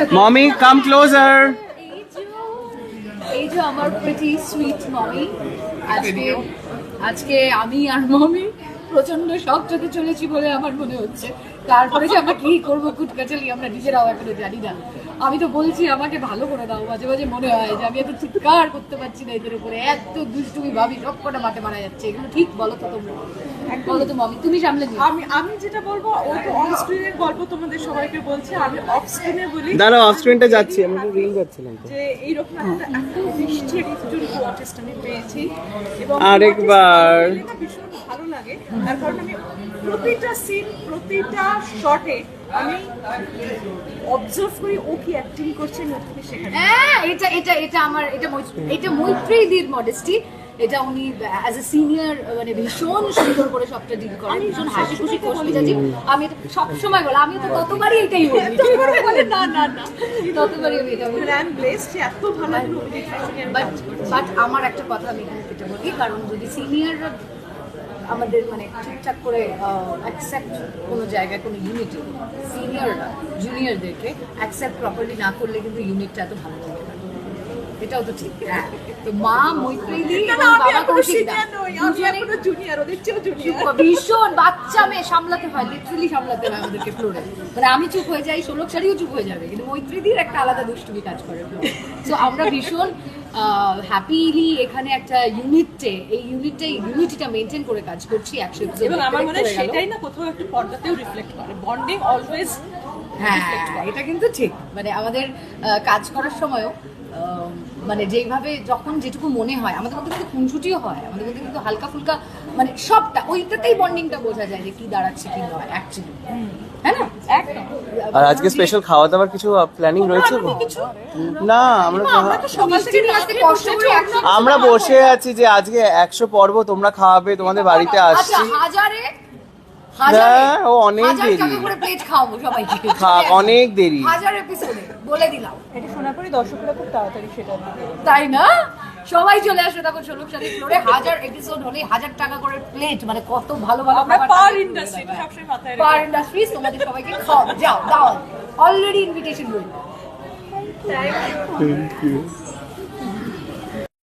Mommy, come closer. এই যে আমার প্রিটি সুইট মমি, আজকে আমি আর মমি প্রচন্ড শখ চোখে চলেছি বলে আমার মনে হচ্ছে। তারপরে যে আমরা কি করবো কুটকাচালি আমরা নিজেরাও এখনো জানি না। আমি তো বলছি আমাকে ভালো করে দাও, মাঝে মাঝে মনে হয় যে আমি এত চিৎকার করতে পারছি না এদের উপরে, এত দুষ্টুমি ভাবি সব কটা মাঠে মারা যাচ্ছে। এগুলো ঠিক বলো তো তোমরা, বলো তো মমি, তুমি সামলে দিও। আমি যেটা বলবো, ও তো অন স্ক্রিনের গল্প তোমাদের সবাইকে বলছে, আমি অফ স্ক্রিনে বলি। দাঁড়া, অফ স্ক্রিনটা যাচ্ছি, আমি তো রিল করছিলাম তো। যে এইরকম একটা এত মিষ্টি একজন আর্টিস্ট আমি পেয়েছি এবং আরেকবার ভীষণ ভালো লাগে। তার কারণ আমি প্রতিটা সিন, প্রতিটা শটে আমি অবজার্ভ করি ও কি অ্যাক্টিং করছে, আমি ওকে শেখাই। হ্যাঁ, এটা আমার এটা মৈত্রীদির মডেস্টি। এটা উনি অ্যাজ এ সিনিয়র মানে ভীষণ সুন্দর করে সবটা ডিল করেন, ভীষণ হাসি খুশি খুশি যাচ্ছি। আমি এটা সবসময় বলি, আমি তো ততবারই এটাই বলি, না না না ততবারই আমি এটা বলি। প্ল্যান ব্লেস যে এত ভালো বাট আমার একটা কথা আমি এটা বলি, কারণ যদি সিনিয়ররা আমাদের মানে ঠিকঠাক করে অ্যাকসেপ্ট কোনো জায়গায় কোনো ইউনিটি, সিনিয়ররা জুনিয়রদেরকে অ্যাকসেপ্ট প্রপারলি না করলে কিন্তু ইউনিটটা এত ভালো থাকে না। এটাও তো ঠিক। হ্যাঁ, তো মা মৈত্রীদি এবং বাবা কৌশিকদা জুনিয়র, ওদের চেয়েও জুনিয়র, ভীষণ বাচ্চা মেয়ে সামলাতে হয়, লিটারালি সামলাতে হয় আমাদেরকে ফ্লোরে। মানে আমি চুপ হয়ে যাই, ষোলক শাড়িও চুপ হয়ে যাবে, কিন্তু মৈত্রীদির একটা আলাদা দুষ্টুমি কাজ করে ফ্লোরে। সো আমরা ভীষণ হ্যাপিলি এখানে একটা এই ইউনিটিটা মেনটেন করে কাজ করছি 100 এপিসোড। এবং আমার মনে হয় সেটাই না কোথাও একটু পর্দাতেও রিফ্লেক্ট করে, বন্ডিং অলওয়েজ। হ্যাঁ, এটা কিন্তু ঠিক। মানে আমাদের কাজ করার সময়ও মানে যেভাবে যখন যেটুকু মনে হয়, আমাদের মধ্যে কিন্তু খুনসুটিও হয়, আমাদের মধ্যে কিন্তু হালকা ফুলকা মানে সবটা ওইটাতেই বন্ডিংটা বোঝা যায় যে কি দাঁড়াচ্ছে কি নয় অ্যাকচুয়ালি, হ্যাঁ না? একদম। আর আজকে স্পেশাল খাওয়া দাওয়ার কিছু প্ল্যানিং রয়েছে? না, আমরা আমরা বসে আছি যে আজকে 100 পর্ব তোমরা খাওয়াবে, তোমাদের বাড়িতে আসছি। হ্যাঁ, ও অনেক দেরি, প্লেট খাওয়াবো সবাইকে, অনেক দেরি, 1000 এপিসোডে বলে দিলাম। এটা শোনার পরে দর্শকরা খুব তাড়াতাড়ি সেটা তাই না? সবাই চলে আসবে তখন ষোলক শাড়ি ফ্লোরে। 1000 এপিসোড হলে 1000 টাকা করে প্লেট, মানে কত ভালো ভালো আমরা পার ইন্ডাস্ট্রি সবসময় মাথায় পার ইন্ডাস্ট্রিজ তোমাদের সবাইকে খাও, যাও দাও, অলরেডি ইনভিটেশন রইল। Thank you.